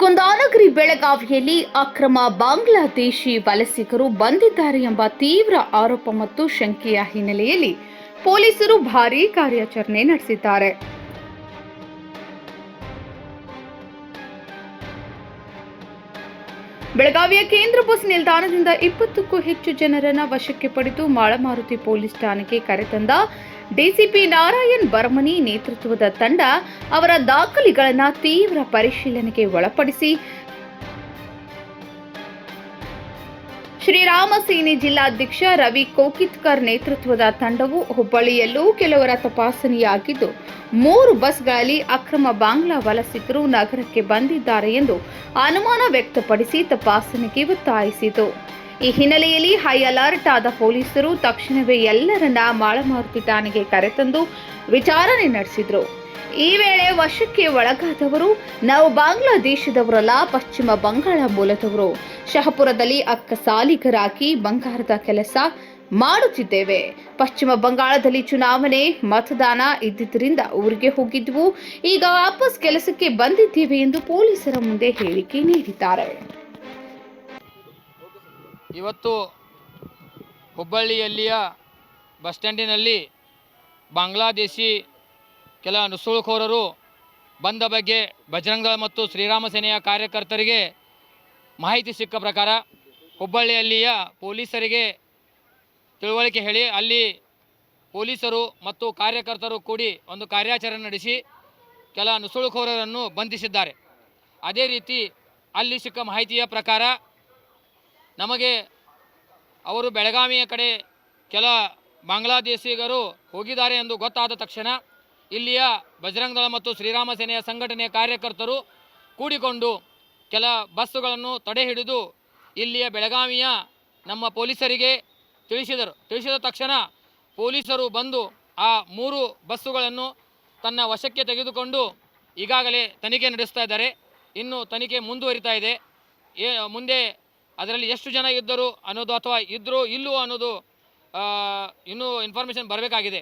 ಕುಂದಾನಗರಿ ಬೆಳಗಾವಿಯಲ್ಲಿ ಅಕ್ರಮ ಬಾಂಗ್ಲಾದೇಶಿ ವಲಸಿಗರು ಬಂದಿದ್ದಾರೆ ಎಂಬ ತೀವ್ರ ಆರೋಪ ಮತ್ತು ಶಂಕೆಯ ಹಿನ್ನೆಲೆಯಲ್ಲಿ ಪೊಲೀಸರು ಭಾರೀ ಕಾರ್ಯಾಚರಣೆ ನಡೆಸಿದ್ದಾರೆ. ಬೆಳಗಾವಿಯ ಕೇಂದ್ರ ಬಸ್ ನಿಲ್ದಾಣದಿಂದ 20ಕ್ಕೂ ಹೆಚ್ಚು ಜನರನ್ನು ವಶಕ್ಕೆ ಪಡೆದು ಮಾಳಮಾರುತಿ ಪೊಲೀಸ್ ಠಾಣೆಗೆ ಕರೆತಂದ ಡಿಸಿಪಿ ನಾರಾಯಣ್ ಬರಮನಿ ನೇತೃತ್ವದ ತಂಡ ಅವರ ದಾಖಲೆಗಳನ್ನು ತೀವ್ರ ಪರಿಶೀಲನೆಗೆ ಒಳಪಡಿಸಿ ಶ್ರೀರಾಮ ಸೇನೆ ಜಿಲ್ಲಾಧ್ಯಕ್ಷ ರವಿ ಕೋಕಿತ್ಕರ್ ನೇತೃತ್ವದ ತಂಡವು ಹುಬ್ಬಳ್ಳಿಯಲ್ಲೂ ಕೆಲವರ ತಪಾಸಣೆಯಾಗಿದ್ದು 3 ಬಸ್ಗಳಲ್ಲಿ ಅಕ್ರಮ ಬಾಂಗ್ಲಾ ವಲಸಿಗರು ನಗರಕ್ಕೆ ಬಂದಿದ್ದಾರೆ ಎಂದು ಅನುಮಾನ ವ್ಯಕ್ತಪಡಿಸಿ ತಪಾಸಣೆಗೆ ಒತ್ತಾಯಿಸಿತು. ಈ ಹಿನ್ನೆಲೆಯಲ್ಲಿ ಹೈ ಅಲರ್ಟ್ ಆದ ಪೊಲೀಸರು ತಕ್ಷಣವೇ ಎಲ್ಲರನ್ನ ಮಾಳಮಾರುತಿ ಠಾಣೆಗೆ ಕರೆತಂದು ವಿಚಾರಣೆ ನಡೆಸಿದರು. ಈ ವೇಳೆ ವಶಕ್ಕೆ ಒಳಗಾದವರು ನಾವು ಬಾಂಗ್ಲಾದೇಶದವರಲ್ಲ, ಪಶ್ಚಿಮ ಬಂಗಾಳ ಮೂಲದವರು, ಶಹಪುರದಲ್ಲಿ ಅಕ್ಕಸಾಲಿಗರಾಗಿ ಬಂಗಾರದ ಕೆಲಸ ಮಾಡುತ್ತಿದ್ದೇವೆ. ಪಶ್ಚಿಮ ಬಂಗಾಳದಲ್ಲಿ ಚುನಾವಣೆ ಮತದಾನ ಇದ್ದಿದ್ದರಿಂದ ಊರಿಗೆ ಹೋಗಿದ್ವು, ಈಗ ವಾಪಸ್ ಕೆಲಸಕ್ಕೆ ಬಂದಿದ್ದೇವೆ ಎಂದು ಪೊಲೀಸರ ಮುಂದೆ ಹೇಳಿಕೆ ನೀಡಿದ್ದಾರೆ. ಇವತ್ತು ಹುಬ್ಬಳ್ಳಿಯಲ್ಲಿಯ ಬಸ್ ಸ್ಟ್ಯಾಂಡಿನಲ್ಲಿ ಬಾಂಗ್ಲಾದೇಶಿ ಕೆಲ ನುಸುಳುಕೋರರು ಬಂದ ಬಗ್ಗೆ ಬಜರಂಗ ಮತ್ತು ಶ್ರೀರಾಮ ಸೇನೆಯ ಕಾರ್ಯಕರ್ತರಿಗೆ ಮಾಹಿತಿ ಸಿಕ್ಕ ಪ್ರಕಾರ ಹುಬ್ಬಳ್ಳಿಯಲ್ಲಿಯ ಪೊಲೀಸರಿಗೆ ತಿಳುವಳಿಕೆ ಹೇಳಿ ಅಲ್ಲಿ ಪೊಲೀಸರು ಮತ್ತು ಕಾರ್ಯಕರ್ತರು ಕೂಡಿ ಒಂದು ಕಾರ್ಯಾಚರಣೆ ನಡೆಸಿ ಕೆಲ ನುಸುಳುಕೋರರನ್ನು ಬಂಧಿಸಿದ್ದಾರೆ. ಅದೇ ರೀತಿ ಅಲ್ಲಿ ಸಿಕ್ಕ ಮಾಹಿತಿಯ ಪ್ರಕಾರ ನಮಗೆ ಅವರು ಬೆಳಗಾವಿಯ ಕಡೆ ಕೆಲ ಬಾಂಗ್ಲಾದೇಶಿಗರು ಹೋಗಿದ್ದಾರೆ ಎಂದು ಗೊತ್ತಾದ ತಕ್ಷಣ ಇಲ್ಲಿಯ ಬಜರಂಗ ದಳ ಮತ್ತು ಶ್ರೀರಾಮ ಸೇನೆಯ ಸಂಘಟನೆಯ ಕಾರ್ಯಕರ್ತರು ಕೂಡಿಕೊಂಡು ಕೆಲ ಬಸ್ಸುಗಳನ್ನು ತಡೆ ಹಿಡಿದು ಇಲ್ಲಿಯ ಬೆಳಗಾವಿಯ ನಮ್ಮ ಪೊಲೀಸರಿಗೆ ತಿಳಿಸಿದ ತಕ್ಷಣ ಪೊಲೀಸರು ಬಂದು ಆ 3 ಬಸ್ಸುಗಳನ್ನು ತನ್ನ ವಶಕ್ಕೆ ತೆಗೆದುಕೊಂಡು ಈಗಾಗಲೇ ತನಿಖೆ ನಡೆಸ್ತಾ ಇದ್ದಾರೆ. ಇನ್ನು ತನಿಖೆ ಮುಂದುವರಿತಾ ಇದೆ. ಮುಂದೆ ಅದರಲ್ಲಿ ಎಷ್ಟು ಜನ ಇದ್ದರು ಅನ್ನೋದು ಅಥವಾ ಇದ್ದರೂ ಇಲ್ಲವೋ ಅನ್ನೋದು ಇನ್ನೂ ಇನ್ಫಾರ್ಮೇಷನ್ ಬರಬೇಕಾಗಿದೆ.